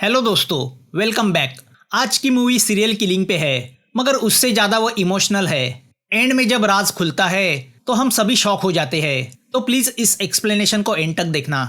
Hello दोस्तों, welcome back. आज की मूवी सीरियल किलिंग पे है, मगर उससे ज़्यादा वो इमोशनल है। एंड में जब राज खुलता है तो हम सभी शॉक हो जाते हैं। तो प्लीज़ इस एक्सप्लेनेशन को एंड तक देखना।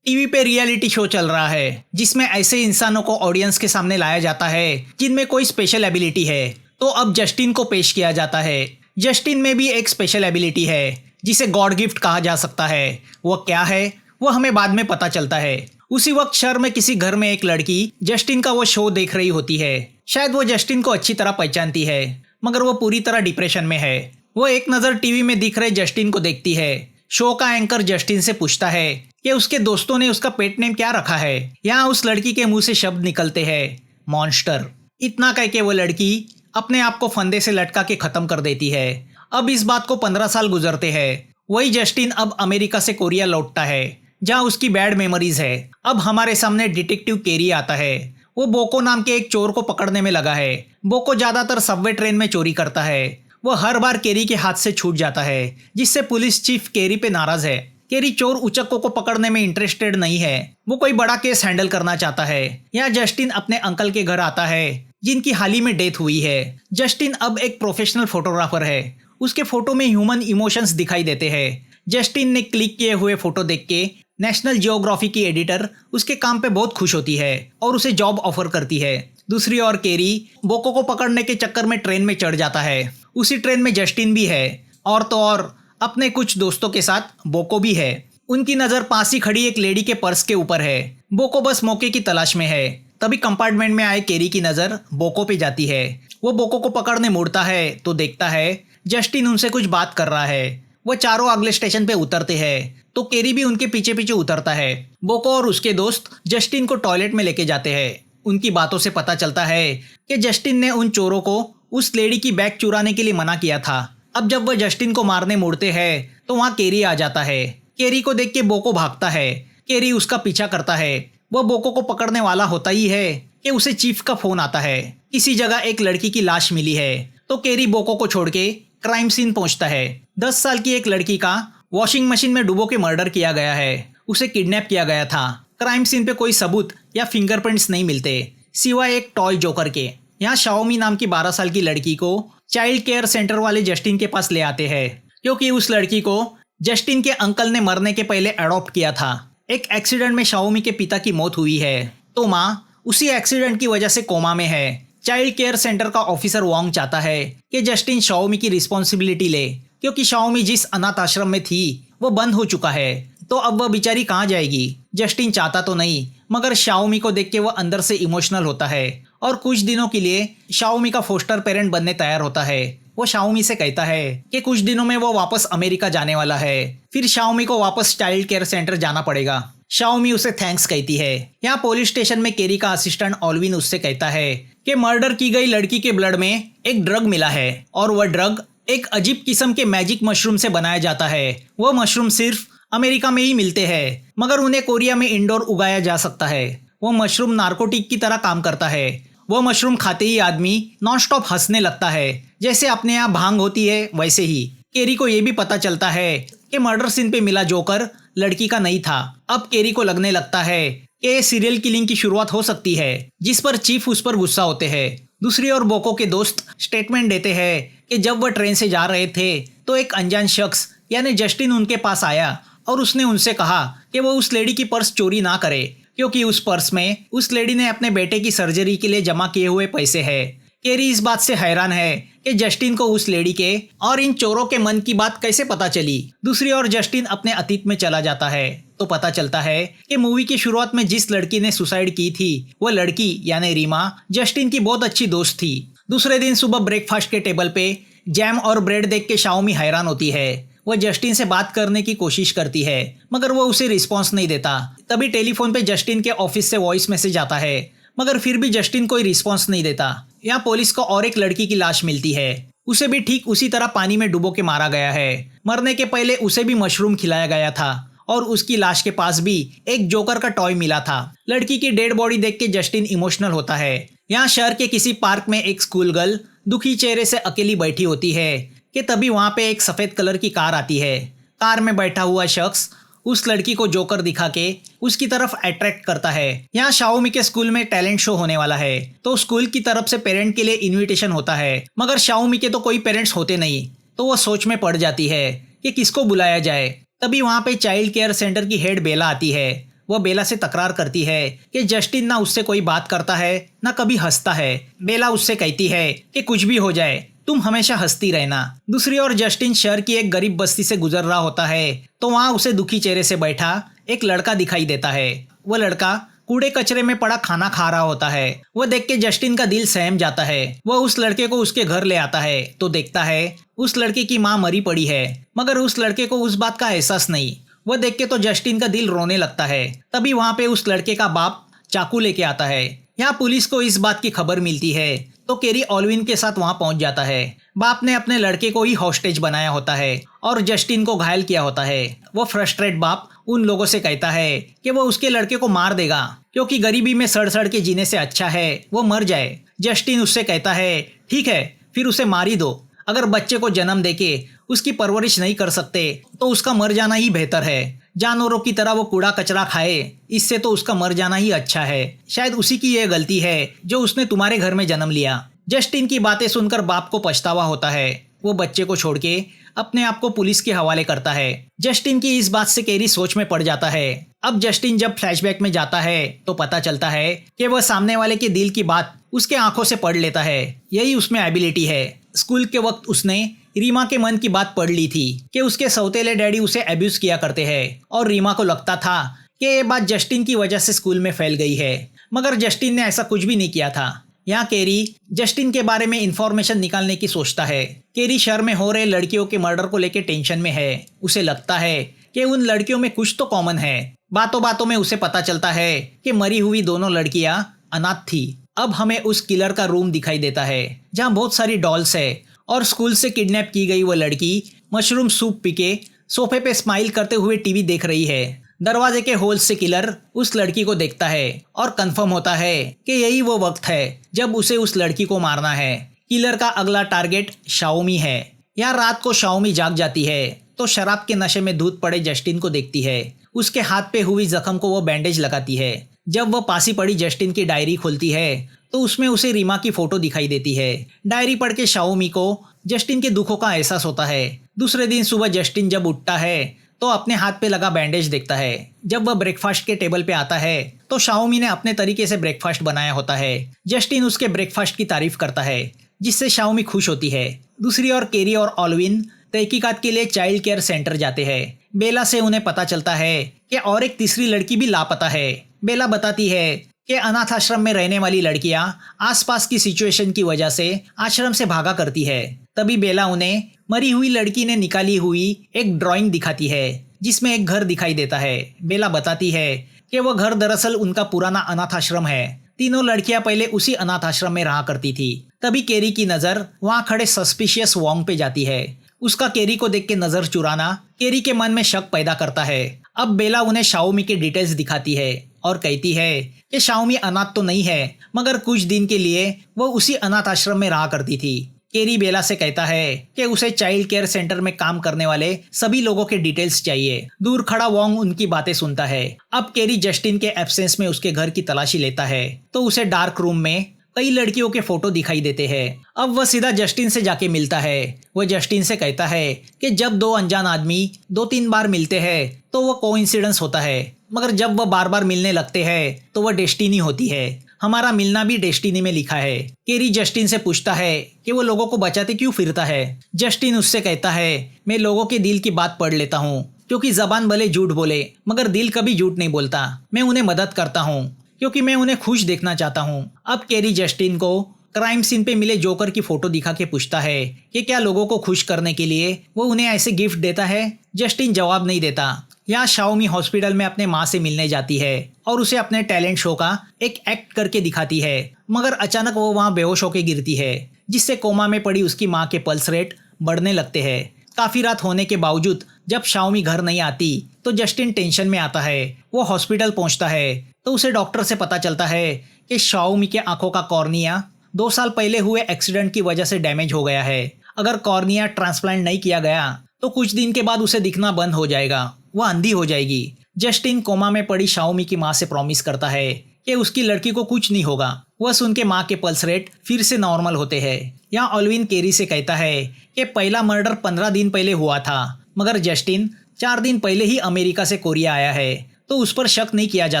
टीवी पे रियलिटी शो चल रहा है जिसमें ऐसे इंसानों को ऑडियंस के सामने लाया जाता है जिनमें कोई स्पेशल एबिलिटी है। तो अब जस्टिन को पेश किया जाता है। जस्टिन में भी एक स्पेशल एबिलिटी है जिसे गॉड गिफ्ट कहा जा सकता है। वो क्या है वो हमें बाद में पता चलता है। उसी वक्त शहर में किसी घर में एक लड़की जस्टिन का वो शो देख रही होती है। शायद वो जस्टिन को अच्छी तरह पहचानती है, मगर वो पूरी तरह डिप्रेशन में है। वो एक नज़र टीवी में दिख रहे जस्टिन को देखती है। शो का एंकर जस्टिन से पूछता है कि उसके दोस्तों ने उसका पेट नेम क्या रखा है। यहाँ उस लड़की के मुंह से शब्द निकलते हैं, मॉन्स्टर। इतना कह के वो लड़की अपने आप को फंदे से लटका के खत्म कर देती है। अब इस बात को 15 साल गुजरते हैं। वही जस्टिन अब अमेरिका से कोरिया लौटता है जहाँ उसकी बैड मेमोरीज है। अब हमारे सामने डिटेक्टिव केरी आता है। वो बोको नाम के एक चोर को पकड़ने में लगा है। बोको ज्यादातर सबवे ट्रेन में चोरी करता है। वो हर बार केरी के हाथ से छूट जाता है, जिससे पुलिस चीफ केरी पे नाराज है। केरी चोर उचक्कों को पकड़ने में इंटरेस्टेड नहीं है। वो कोई बड़ा केस हैंडल करना चाहता है। यहाँ जस्टिन अपने अंकल के घर आता है जिनकी हाल ही में डेथ हुई है। जस्टिन अब एक प्रोफेशनल फोटोग्राफर है। उसके फोटो में ह्यूमन इमोशंस दिखाई देते हैं। जस्टिन ने क्लिक किए हुए फोटो देख के नेशनल जियोग्राफी की एडिटर उसके काम पे बहुत खुश होती है और उसे जॉब ऑफर करती है। दूसरी ओर केरी बोको को पकड़ने के चक्कर में ट्रेन में चढ़ जाता है। उसी ट्रेन में जस्टिन भी है और तो और अपने कुछ दोस्तों के साथ बोको भी है। उनकी नज़र पास ही खड़ी एक लेडी के पर्स के ऊपर है। बोको बस मौके की तलाश में है। तभी कंपार्टमेंट में आए केरी की नज़र बोको पे जाती है। वो बोको को पकड़ने मुड़ता है तो देखता है जस्टिन उनसे कुछ बात कर रहा है। वो चारों अगले स्टेशन पे उतरते हैं तो केरी भी उनके पीछे पीछे उतरता है। बोको और उसके दोस्त जस्टिन को टॉयलेट में लेके जाते हैं। उनकी बातों से पता चलता है कि जस्टिन ने उन चोरों को उस लेडी की बैग चुराने के लिए मना किया था। अब जब वह जस्टिन को मारने मुड़ते हैं तो वहाँ केरी आ जाता है। केरी को देख के बोको भागता है। केरी उसका पीछा करता है। वह बोको को पकड़ने वाला होता ही है कि उसे चीफ का फोन आता है। किसी जगह एक लड़की की लाश मिली है तो केरी बोको को छोड़ के क्राइम सीन पहुंचता है। 10 साल की एक लड़की का वॉशिंग मशीन में डुबो के मर्डर किया गया है। उसे किडनैप किया गया था। क्राइम सीन पे कोई सबूत या फिंगरप्रिंट्स नहीं मिलते सिवाय एक टॉय जोकर के। यहाँ शाओमी नाम की 12 साल की लड़की को चाइल्ड केयर सेंटर वाले जस्टिन के पास ले आते हैं, क्योंकि उस लड़की को जस्टिन के अंकल ने मरने के पहले अडॉप्ट किया था। एक एक्सीडेंट में शाओमी के पिता की मौत हुई है तो माँ उसी एक्सीडेंट की वजह से कोमा में है। चाइल्ड केयर सेंटर का ऑफिसर वांग चाहता है कि जस्टिन शाओमी की रिस्पॉन्सिबिलिटी ले, क्योंकि शाओमी जिस अनाथ आश्रम में थी वो बंद हो चुका है। तो अब वह बेचारी कहाँ जाएगी। जस्टिन चाहता तो नहीं, मगर शाओमी को देख के वह अंदर से इमोशनल होता है और कुछ दिनों के लिए शाओमी का फोस्टर पेरेंट बनने तैयार होता है। वो शाओमी से कहता है कि कुछ दिनों में वो वापस अमेरिका जाने वाला है। फिर शाओमी को वापस चाइल्ड केयर सेंटर जाना पड़ेगा। शाओमी उसे थैंक्स कहती है। यहाँ पुलिस स्टेशन में केरी का असिस्टेंट ऑल्विन उससे कहता है कि मर्डर की गई लड़की के ब्लड में एक ड्रग मिला है और वह ड्रग एक अजीब किस्म के मैजिक मशरूम से बनाया जाता है। वह मशरूम सिर्फ अमेरिका में ही मिलते हैं, मगर उन्हें कोरिया में इंडोर उगाया जा सकता है। वो मशरूम नार्कोटिक की तरह काम करता है। वह मशरूम खाते ही आदमी नॉन स्टॉप हंसने लगता है, जैसे अपने यहाँ भांग होती है वैसे ही। केरी को यह भी पता चलता है कि मर्डर सीन पे मिला जोकर लड़की का नहीं था। अब केरी को लगने लगता है कि सीरियल किलिंग की शुरुआत हो सकती है, जिस पर चीफ उस पर गुस्सा होते हैं। दूसरी ओर बोको के दोस्त स्टेटमेंट देते हैं कि जब वह ट्रेन से जा रहे थे तो एक अनजान शख्स यानी जस्टिन उनके पास आया और उसने उनसे कहा कि वो उस लेडी की पर्स चोरी ना करे, क्योंकि उस पर्स में उस लेडी ने अपने बेटे की सर्जरी के लिए जमा किए हुए पैसे हैं। केरी इस बात से हैरान है कि जस्टिन को उस लेडी के और इन चोरों के मन की बात कैसे पता चली। दूसरी ओर जस्टिन अपने अतीत में चला जाता है तो पता चलता है कि मूवी की शुरुआत में जिस लड़की ने सुसाइड की थी वो लड़की यानी रीमा जस्टिन की बहुत अच्छी दोस्त थी। दूसरे दिन सुबह ब्रेकफास्ट के टेबल पे जैम और ब्रेड देख के शाओमी हैरान होती है। वह जस्टिन से बात करने की कोशिश करती है, मगर वो उसे रिस्पॉन्स नहीं देता। तभी टेलीफोन पे जस्टिन के ऑफिस से वॉइस मैसेज आता है, मगर फिर भी जस्टिन कोई रिस्पॉन्स नहीं देता। यहाँ पुलिस को और एक लड़की की लाश मिलती है। उसे भी ठीक उसी तरह पानी में डुबो के मारा गया है। मरने के पहले उसे भी मशरूम खिलाया गया था और उसकी लाश के पास भी एक जोकर का टॉय मिला था। लड़की की डेड बॉडी देख के जस्टिन इमोशनल होता है। यहाँ शहर के किसी पार्क में एक स्कूल गर्ल दुखी चेहरे से अकेली बैठी होती है कि तभी वहाँ पे एक सफेद कलर की कार आती है। कार में बैठा हुआ शख्स उस लड़की को जोकर दिखा के उसकी तरफ अट्रैक्ट करता है। यहाँ शाओमी के स्कूल में टैलेंट शो होने वाला है, तो स्कूल की तरफ से पेरेंट के लिए इनविटेशन होता है, मगर शाओमी के तो कोई पेरेंट्स होते नहीं, तो वो सोच में पड़ जाती है कि किसको बुलाया जाए। तभी वहाँ पे चाइल्ड केयर सेंटर की हेड बेला आती है। वह बेला से तकरार करती है कि जस्टिन ना उससे कोई बात करता है ना कभी हंसता है। बेला उससे कहती है कि कुछ भी हो जाए तुम हमेशा हंसती रहना। दूसरी ओर जस्टिन शहर की एक गरीब बस्ती से गुजर रहा होता है, तो वहाँ उसे दुखी चेहरे से बैठा एक लड़का दिखाई देता है। वह लड़का कूड़े कचरे में पड़ा खाना खा रहा होता है। वह देख के जस्टिन का दिल सहम जाता है। वह उस लड़के को उसके घर ले आता है तो देखता है उस लड़के की माँ मरी पड़ी है, मगर उस लड़के को उस बात का एहसास नहीं। वह देख के तो जस्टिन का दिल रोने लगता है। तभी वहाँ पे उस लड़के का बाप चाकू लेके आता है। यहाँ पुलिस को इस बात की खबर मिलती है, तो केरी ऑलविन के साथ वहाँ पहुँच जाता है। बाप ने अपने लड़के को ही हॉस्टेज बनाया होता है और जस्टिन को घायल किया होता है। वो फ्रस्ट्रेट बाप उन लोगों से कहता है कि वो उसके लड़के को मार देगा, क्योंकि गरीबी में सड़ सड़ के जीने से अच्छा है वो मर जाए। जस्टिन उससे कहता है ठीक है फिर उसे मार ही दो, अगर बच्चे को जन्म देके उसकी परवरिश नहीं कर सकते तो उसका मर जाना ही बेहतर है। जानवरों की तरह वो कूड़ा कचरा खाए, इससे तो उसका मर जाना ही अच्छा है। शायद उसी की यह गलती है जो उसने तुम्हारे घर में जन्म लिया। जस्टिन की बातें सुनकर बाप को पछतावा होता है। वो बच्चे को छोड़ के अपने आप को पुलिस के हवाले करता है। जस्टिन की इस बात से केरी सोच में पड़ जाता है। अब जस्टिन जब फ्लैशबैक में जाता है तो पता चलता है कि वह सामने वाले के दिल की बात उसके आंखों से पढ़ लेता है। यही उसमें एबिलिटी है। स्कूल के वक्त उसने रीमा के मन की बात पढ़ ली थी कि उसके सौतेले डैडी उसे अब्यूज किया करते हैं, और रीमा को लगता था कि ये बात जस्टिन की वजह से स्कूल में फैल गई है, मगर जस्टिन ने ऐसा कुछ भी नहीं किया था। यहाँ केरी जस्टिन के बारे में इंफॉर्मेशन निकालने की सोचता है। केरी शहर में हो रहे लड़कियों के मर्डर को लेकर टेंशन में है। उसे लगता है कि उन लड़कियों में कुछ तो कॉमन है। बातों बातों में उसे पता चलता है कि मरी हुई दोनों लड़कियां अनाथ थी। अब हमें उस किलर का रूम दिखाई देता है जहाँ बहुत सारी डॉल्स है, और स्कूल से किडनैप की गई वो लड़की मशरूम सूप पी के सोफे पे स्माइल करते हुए टीवी देख रही है। दरवाजे के होल से किलर उस लड़की को देखता है और कंफर्म होता है कि यही वो वक्त है जब उसे उस लड़की को मारना है। किलर का अगला टारगेट शाओमी है। यहाँ रात को शाओमी जाग जाती है तो शराब के नशे में धूत पड़े जस्टिन को देखती है। उसके हाथ पे हुई जख्म को वो बैंडेज लगाती है। जब वह पासी पड़ी जस्टिन की डायरी खोलती है तो उसमें उसे रीमा की फोटो दिखाई देती है। डायरी पढ़ के शाओमी को जस्टिन के दुखों का एहसास होता है। दूसरे दिन सुबह जस्टिन जब उठता है तो अपने हाथ पे लगा बैंडेज देखता है। जब वह ब्रेकफास्ट के टेबल पे आता है तो शाओमी ने अपने तरीके से ब्रेकफास्ट बनाया होता है। जस्टिन उसके ब्रेकफास्ट की तारीफ करता है, जिससे शाओमी खुश होती है। दूसरी ओर केरी और ऑलविन तहकीकात के लिए चाइल्ड केयर सेंटर जाते हैं। बेला से उन्हें पता चलता है कि और एक तीसरी लड़की भी लापता है। बेला बताती है कि अनाथ आश्रम में रहने वाली लड़कियां आसपास की सिचुएशन की वजह से आश्रम से भागा करती है। तभी बेला उन्हें मरी हुई लड़की ने निकाली हुई एक ड्राइंग दिखाती है, जिसमें एक घर दिखाई देता है। बेला बताती है कि वह घर दरअसल उनका पुराना अनाथ आश्रम है। तीनों लड़कियां पहले उसी अनाथ आश्रम में रहा करती थी। तभी केरी की नजर वहां खड़े सस्पिशियस वॉन्ग पे जाती है। उसका केरी को देख के नजर चुराना केरी के मन में शक पैदा करता है। अब बेला उन्हें शाओमी के डिटेल्स दिखाती है और कहती है कि शाओमी अनाथ तो नहीं है, मगर कुछ दिन के लिए वो उसी अनाथ आश्रम में रहा करती थी। केरी बेला से कहता है कि उसे चाइल्ड केयर सेंटर में काम करने वाले सभी लोगों के डिटेल्स चाहिए। दूर खड़ा वॉन्ग उनकी बातें सुनता है। अब केरी जस्टिन के एब्सेंस में उसके घर की तलाशी लेता है तो उसे डार्क रूम में कई लड़कियों के फोटो दिखाई देते हैं। अब वह सीधा जस्टिन से जाके मिलता है। वह जस्टिन से कहता है कि जब दो अनजान आदमी 2-3 बार मिलते हैं तो वह कोइंसिडेंस होता है, मगर जब वह बार बार मिलने लगते हैं तो वह डेस्टिनी होती है। हमारा मिलना भी डेस्टिनी में लिखा है। केरी जस्टिन से पूछता है कि वो लोगों को बचाते क्यों फिरता है। जस्टिन उससे कहता है मैं लोगों के दिल की बात पढ़ लेता हूँ, क्योंकि जबान भले झूठ बोले मगर दिल कभी झूठ नहीं बोलता। मैं उन्हें मदद करता हूँ क्योंकि मैं उन्हें खुश देखना चाहता हूँ। अब केरी जस्टिन को क्राइम सीन पे मिले जोकर की फोटो दिखा के पूछता है कि क्या लोगों को खुश करने के लिए वो उन्हें ऐसे गिफ्ट देता है। जस्टिन जवाब नहीं देता। यहाँ शाओमी हॉस्पिटल में अपने माँ से मिलने जाती है और उसे अपने टैलेंट शो का एक एक्ट करके दिखाती है, मगर अचानक वो वहाँ बेहोश होकर गिरती है, जिससे कोमा में पड़ी उसकी माँ के पल्स रेट बढ़ने लगते हैं। काफी रात होने के बावजूद जब शाओमी घर नहीं आती तो जस्टिन टेंशन में आता है। वो हॉस्पिटल पहुंचता है तो उसे डॉक्टर से पता चलता है कि शाओमी के आंखों का कॉर्निया 2 साल पहले हुए एक्सीडेंट की वजह से डैमेज हो गया है। अगर कॉर्निया ट्रांसप्लांट नहीं किया गया तो कुछ दिन के बाद उसे दिखना बंद हो जाएगा। वह अंधी हो जाएगी। जस्टिन कोमा में पड़ी शाओमी की माँ से प्रॉमिस करता है कि उसकी लड़की को कुछ नहीं होगा। वह सुन के माँ के पल्स रेट फिर से नॉर्मल होते हैं। यहाँ ऑल्विन केरी से कहता है कि पहला मर्डर 15 दिन पहले हुआ था, मगर जस्टिन 4 दिन पहले ही अमेरिका से कोरिया आया है, तो उस पर शक नहीं किया जा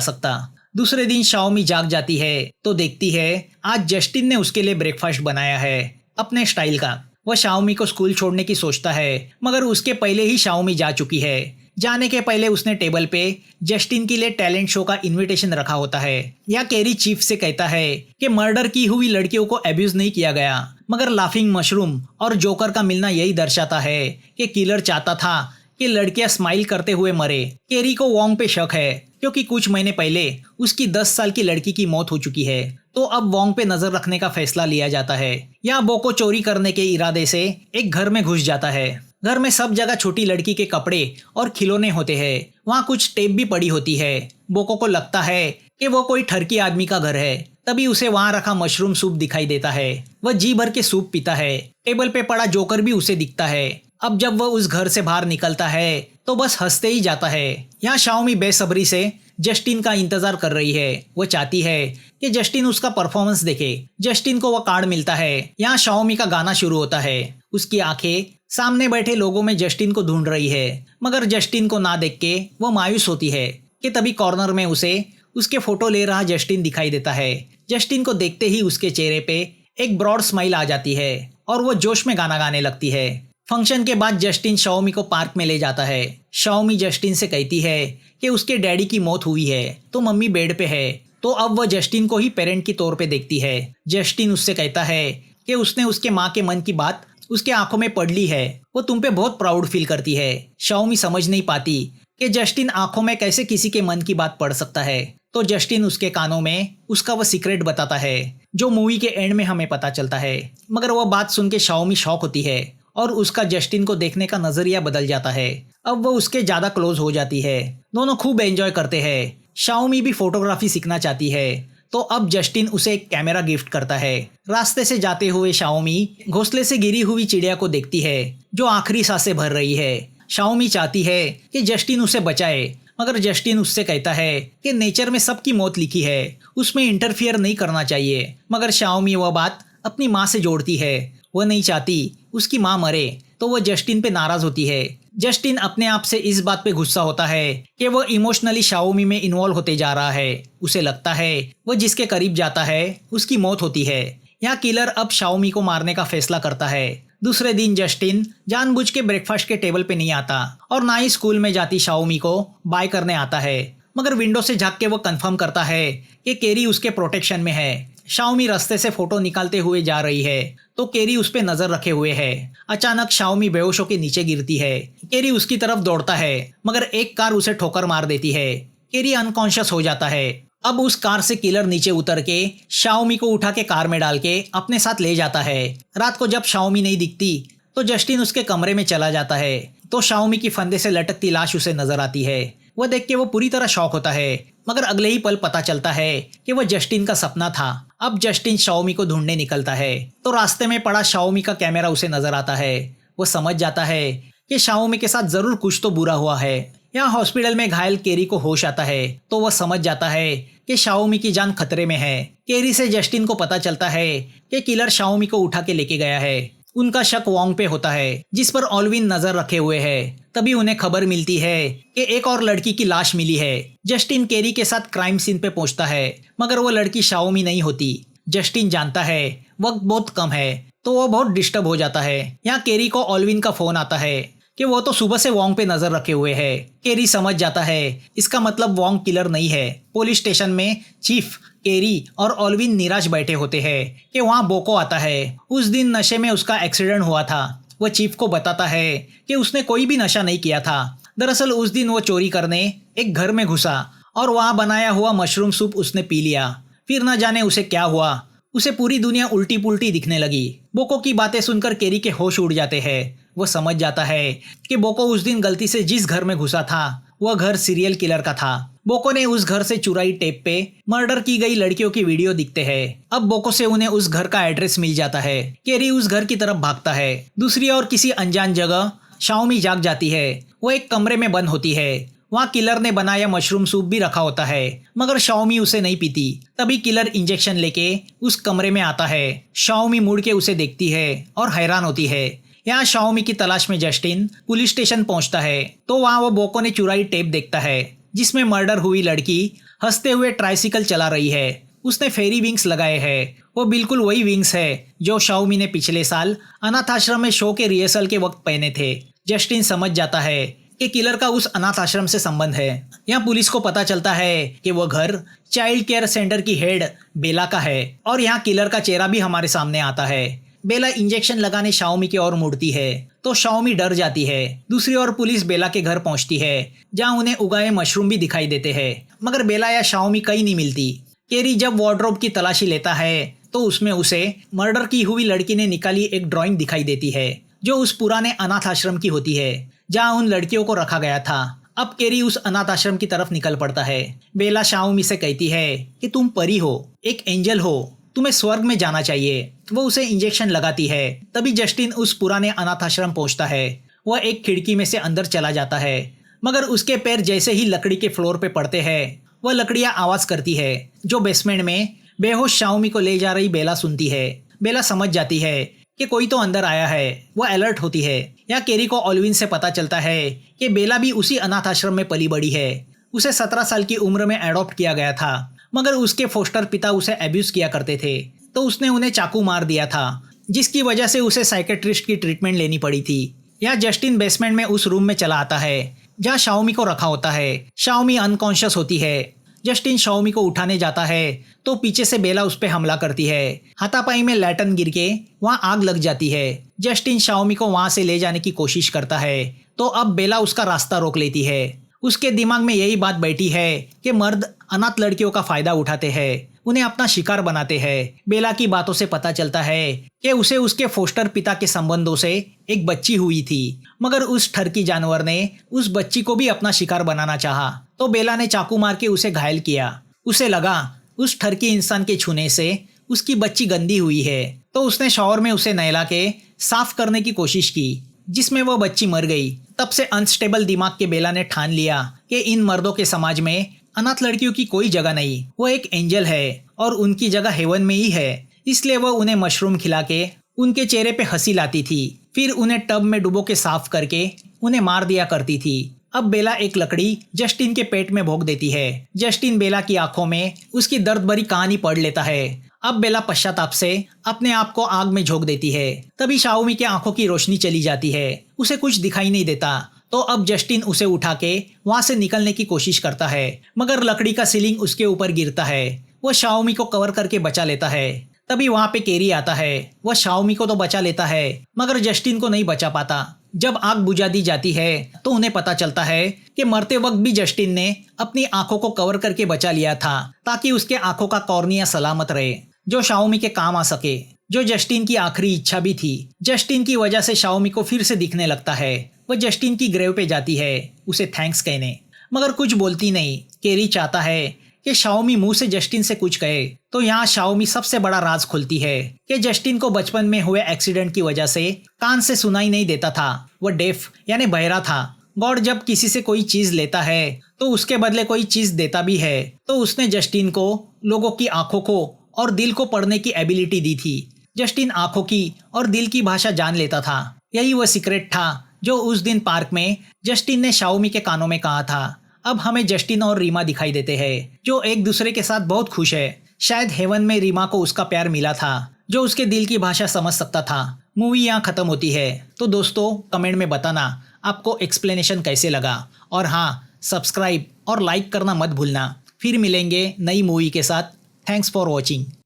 सकता। दूसरे दिन शाओमी जाग जाती है तो देखती है आज जस्टिन ने उसके लिए ब्रेकफास्ट बनाया है अपने स्टाइल का। वह शाओमी को स्कूल छोड़ने की सोचता है, मगर उसके पहले ही शाओमी जा चुकी है। जाने के पहले उसने टेबल पे जस्टिन के लिए टैलेंट शो का इनविटेशन रखा होता है। या केरी चीफ से कहता है कि मर्डर की हुई लड़कियों को अब्यूज नहीं किया गया, मगर लाफिंग मशरूम और जोकर का मिलना यही दर्शाता है कि किलर चाहता था कि लड़कियां स्माइल करते हुए मरे। केरी को वोंग पे शक है क्योंकि कुछ महीने पहले उसकी 10 साल की लड़की की मौत हो चुकी है, तो अब वोंग पे नजर रखने का फैसला लिया जाता है। यहाँ बोको चोरी करने के इरादे से एक घर में घुस जाता है। घर में सब जगह छोटी लड़की के कपड़े और खिलौने होते हैं। वहाँ कुछ टेप भी पड़ी होती है। बोको को लगता है कि वो कोई ठरकी आदमी का घर है। तभी उसे वहाँ रखा मशरूम सूप दिखाई देता है। वह जी भर के सूप पीता है। टेबल पे पड़ा जोकर भी उसे दिखता है। अब जब वह उस घर से बाहर निकलता है तो बस हंसते ही जाता है। यहाँ शाओमी बेसब्री से जस्टिन का इंतजार कर रही है। वो चाहती है कि जस्टिन उसका परफॉर्मेंस देखे। जस्टिन को वह कार्ड मिलता है। यहाँ शाओमी का गाना शुरू होता है। उसकी आंखें सामने बैठे लोगों में जस्टिन को ढूंढ रही है, मगर जस्टिन को ना देख के वो मायूस होती है कि तभी कॉर्नर में उसे उसके फोटो ले रहा जस्टिन दिखाई देता है। जस्टिन को देखते ही उसके चेहरे पे एक ब्रॉड स्माइल आ जाती है और वो जोश में गाना गाने लगती है। फंक्शन के बाद जस्टिन शाओमी को पार्क में ले जाता है। शाओमी जस्टिन से कहती है कि उसके डैडी की मौत हुई है तो मम्मी बेड पे है, तो अब वह जस्टिन को ही पेरेंट की तौर पे देखती है। जस्टिन उससे कहता है कि उसने उसके माँ के मन की बात उसके आंखों में पढ़ ली है, वो तुम पे बहुत प्राउड फील करती है। शाओमी समझ नहीं पाती कि जस्टिन आंखों में कैसे किसी के मन की बात पढ़ सकता है, तो जस्टिन उसके कानों में उसका वो सीक्रेट बताता है जो मूवी के एंड में हमें पता चलता है। मगर वह बात सुन के शाओमी शॉक होती है और उसका जस्टिन को देखने का नजरिया बदल जाता है। अब वो उसके ज्यादा क्लोज हो जाती है। दोनों खूब एंजॉय करते हैं। शाओमी भी फोटोग्राफी सीखना चाहती है, तो अब जस्टिन उसे एक कैमरा गिफ्ट करता है। रास्ते से जाते हुए शाओमी घोंसले से गिरी हुई चिड़िया को देखती है जो आखिरी सांसें भर रही है। शाओमी चाहती है कि जस्टिन उसे बचाए, मगर जस्टिन उससे कहता है कि नेचर में सबकी मौत लिखी है, उसमें इंटरफियर नहीं करना चाहिए। मगर शाओमी वह बात अपनी माँ से जोड़ती है। वह नहीं चाहती उसकी माँ मरे, तो वह जस्टिन पे नाराज होती है। जस्टिन अपने आप से इस बात पे गुस्सा होता है कि वह इमोशनली शाओमी में इन्वॉल्व होते जा रहा है। उसे लगता है वह जिसके करीब जाता है उसकी मौत होती है। यहाँ किलर अब शाओमी को मारने का फैसला करता है। दूसरे दिन जस्टिन जानबूझ के ब्रेकफास्ट के टेबल पे नहीं आता और ना ही स्कूल में जाती शाओमी को बाय करने आता है, मगर विंडो से झांक के वो कंफर्म करता है कि केरी उसके प्रोटेक्शन में है। शाओमी रास्ते से फोटो निकालते हुए जा रही है तो केरी उस पे नजर रखे हुए है। अचानक शाओमी बेहोश होकर नीचे गिरती है। केरी उसकी तरफ दौड़ता है, मगर एक कार उसे ठोकर मार देती है। केरी अनकॉन्शियस हो जाता है। अब उस कार से किलर नीचे उतर के शाओमी को उठा के कार में डाल के अपने साथ ले जाता है। रात को जब शाओमी नहीं दिखती तो जस्टिन उसके कमरे में चला जाता है, तो शाओमी की फंदे से लटकती लाश उसे नजर आती है। वह देख के वो पूरी तरह शॉक होता है, मगर अगले ही पल पता चलता है कि वह जस्टिन का सपना था। अब जस्टिन शाओमी को ढूंढने निकलता है तो रास्ते में पड़ा शाओमी का कैमरा उसे नजर आता है। वो समझ जाता है कि शाओमी के साथ जरूर कुछ तो बुरा हुआ है। यहाँ हॉस्पिटल में घायल केरी को होश आता है तो वह समझ जाता है कि शाओमी की जान खतरे में है। केरी से जस्टिन को पता चलता है कि किलर शाओमी को उठा के लेके गया है। उनका शक वोंग पे होता है जिस पर ऑल्विन नजर रखे हुए है। तभी उन्हें खबर मिलती है कि एक और लड़की की लाश मिली है। जस्टिन केरी के साथ क्राइम सीन पे पहुंचता है, मगर वो लड़की शाओमी नहीं होती। जस्टिन जानता है वक्त बहुत कम है, तो वो बहुत डिस्टर्ब हो जाता है। यहाँ केरी को ऑल्विन का फोन आता है कि वो तो सुबह से वोंग पे नजर रखे हुए है। केरी समझ जाता है इसका मतलब वोंग किलर नहीं है। पुलिस स्टेशन में चीफ, केरी और ऑल्विन निराश बैठे होते हैं कि वहाँ बोको आता है। उस दिन नशे में उसका एक्सीडेंट हुआ था। वह चीफ को बताता है कि उसने कोई भी नशा नहीं किया था। दरअसल उस दिन वो चोरी करने एक घर में घुसा और वहाँ बनाया हुआ मशरूम सूप उसने पी लिया। फिर न जाने उसे क्या हुआ, उसे पूरी दुनिया उल्टी पुल्टी दिखने लगी। बोको की बातें सुनकर केरी के होश उड़ जाते हैं। वो समझ जाता है कि बोको उस दिन गलती से जिस घर में घुसा था वह घर सीरियल किलर का था। बोको ने उस घर से चुराई टेप पे मर्डर की गई लड़कियों की वीडियो दिखते हैं। अब बोको से उन्हें उस घर का एड्रेस मिल जाता है। केरी उस घर की तरफ भागता है। दूसरी ओर किसी अनजान जगह शाओमी जाग जाती है। वो एक कमरे में बंद होती है। वहाँ किलर ने बनाया मशरूम सूप भी रखा होता है, मगर शाओमी उसे नहीं पीती। तभी किलर इंजेक्शन लेके उस कमरे में आता है। शाओमी मुड़ के उसे देखती है और हैरान होती है। यहाँ शाओमी की तलाश में जस्टिन पुलिस स्टेशन पहुंचता है तो वहाँ वो बोको ने चुराई टेप देखता है जिसमें मर्डर हुई लड़की हंसते हुए ट्राइसिकल चला रही है। उसने फेरी विंग्स लगाए हैं। वो बिल्कुल वही विंग्स है जो शाओमी ने पिछले साल अनाथ आश्रम में शो के रिहर्सल के वक्त पहने थे। जस्टिन समझ जाता है कि किलर का उस अनाथ आश्रम से संबंध है। यहाँ पुलिस को पता चलता है कि वो घर चाइल्ड केयर सेंटर की हेड बेला का है और यहाँ किलर का चेहरा भी हमारे सामने आता है। बेला इंजेक्शन लगाने शाओमी की ओर मुड़ती है तो शाओमी डर जाती है। दूसरी ओर पुलिस बेला के घर पहुंचती है जहां उन्हें उगाए मशरूम भी दिखाई देते हैं, मगर बेला या शाओमी कहीं नहीं मिलती। केरी जब वार्डरोब की तलाशी लेता है तो उसमें उसे मर्डर की हुई लड़की ने निकाली एक ड्राइंग दिखाई देती है जो उस पुराने अनाथ आश्रम की होती है जहां उन लड़कियों को रखा गया था। अब केरी उस अनाथ आश्रम की तरफ निकल पड़ता है। बेला शाओमी से कहती है कि तुम परी हो, एक एंजल हो, तुम्हें स्वर्ग में जाना चाहिए। वो उसे इंजेक्शन लगाती है। तभी जस्टिन उस पुराने अनाथ आश्रम पहुंचता है। वह एक खिड़की में से अंदर चला जाता है, मगर उसके पैर जैसे ही लकड़ी के फ्लोर पे पड़ते हैं वह लकड़ियां आवाज करती है जो बेसमेंट में बेहोश शाओमी को ले जा रही बेला सुनती है। बेला समझ जाती है कि कोई तो अंदर आया है। वह अलर्ट होती है। यहाँ केरी को ओल्विन से पता चलता है कि बेला भी उसी अनाथ आश्रम में पली बड़ी है। उसे 17 साल की उम्र में एडॉप्ट किया गया था, मगर उसके फोस्टर पिता उसे एब्यूज किया करते थे तो उसने उन्हें चाकू मार दिया था, जिसकी वजह से उसे साइकेट्रिस्ट की ट्रीटमेंट लेनी पड़ी थी। यहाँ जस्टिन बेसमेंट में उस रूम में चला आता है जहाँ शाओमी को रखा होता है। शाओमी अनकॉन्शियस होती है। जस्टिन शाओमी को उठाने जाता है तो पीछे से बेला उस पर हमला करती है। हाथापाई में लैटन गिर के वहाँ आग लग जाती है। जस्टिन शाओमी को वहाँ से ले जाने की कोशिश करता है तो अब बेला उसका रास्ता रोक लेती है। उसके दिमाग में यही बात बैठी है कि मर्द अनाथ लड़कियों का फायदा उठाते हैं, उन्हें अपना शिकार बनाते हैं। बेला की बातों से पता चलता है कि उसे उसके फोस्टर पिता के संबंधों से एक बच्ची हुई थी, मगर उस ठरकी जानवर ने उस बच्ची को भी अपना शिकार बनाना चाहा तो बेला ने चाकू मार के उसे घायल किया। उसे लगा उस ठरकी इंसान के छूने से उसकी बच्ची गंदी हुई है तो उसने शॉवर में उसे नहला के साफ करने की कोशिश की, जिसमें वह बच्ची मर गई। तब से अनस्टेबल दिमाग के बेला ने ठान लिया कि इन मर्दों के समाज में अनाथ लड़कियों की कोई जगह नहीं, वो एक एंजल है और उनकी जगह हेवन में ही है। इसलिए वह उन्हें मशरूम खिला के उनके चेहरे पे हंसी लाती थी, फिर उन्हें टब में डुबो के साफ करके उन्हें मार दिया करती थी। अब बेला एक लकड़ी जस्टिन के पेट में भोंक देती है। जस्टिन बेला की आंखों में उसकी दर्द भरी कहानी पढ़ लेता है। अब बेला पश्चाताप से अपने आप को आग में झोंक देती है। तभी शाओमी के आंखों की रोशनी चली जाती है, उसे कुछ दिखाई नहीं देता। तो अब जस्टिन उसे उठा के वहां से निकलने की कोशिश करता है, मगर लकड़ी का सीलिंग उसके ऊपर गिरता है। वह शाओमी को कवर करके बचा लेता है। तभी वहां पे केरी आता है। वह शाओमी को तो बचा लेता है, मगर जस्टिन को नहीं बचा पाता। जब आग बुझा दी जाती है तो उन्हें पता चलता है कि मरते वक्त भी जस्टिन ने अपनी आंखों को कवर करके बचा लिया था ताकि उसके आंखों का कॉर्निया सलामत रहे, जो शाओमी के काम आ सके, जो जस्टिन की आखिरी इच्छा भी थी। जस्टिन की वजह से शाओमी को फिर से दिखने लगता है। वह जस्टिन की ग्रेव पे जाती है उसे थैंक्स कहने, मगर कुछ बोलती नहीं। केरी चाहता है कि शाओमी मुंह से जस्टिन से कुछ कहे, तो यहाँ शाओमी सबसे बड़ा राज खुलती है कि जस्टिन को बचपन में हुए एक्सीडेंट की वजह से कान से सुनाई नहीं देता था, वह डेफ यानी बहरा था। गॉड जब किसी से कोई चीज लेता है तो उसके बदले कोई चीज देता भी है, तो उसने जस्टिन को लोगों की आंखों को और दिल को पढ़ने की एबिलिटी दी थी। जस्टिन आंखों की और दिल की भाषा जान लेता था। यही वह सीक्रेट था जो उस दिन पार्क में जस्टिन ने शाओमी के कानों में कहा था। अब हमें जस्टिन और रीमा दिखाई देते हैं जो एक दूसरे के साथ बहुत खुश है। शायद हेवन में रीमा को उसका प्यार मिला था जो उसके दिल की भाषा समझ सकता था। मूवी यहाँ खत्म होती है। तो दोस्तों कमेंट में बताना आपको एक्सप्लेनेशन कैसे लगा, और हाँ, सब्सक्राइब और लाइक करना मत भूलना। फिर मिलेंगे नई मूवी के साथ। Thanks for watching.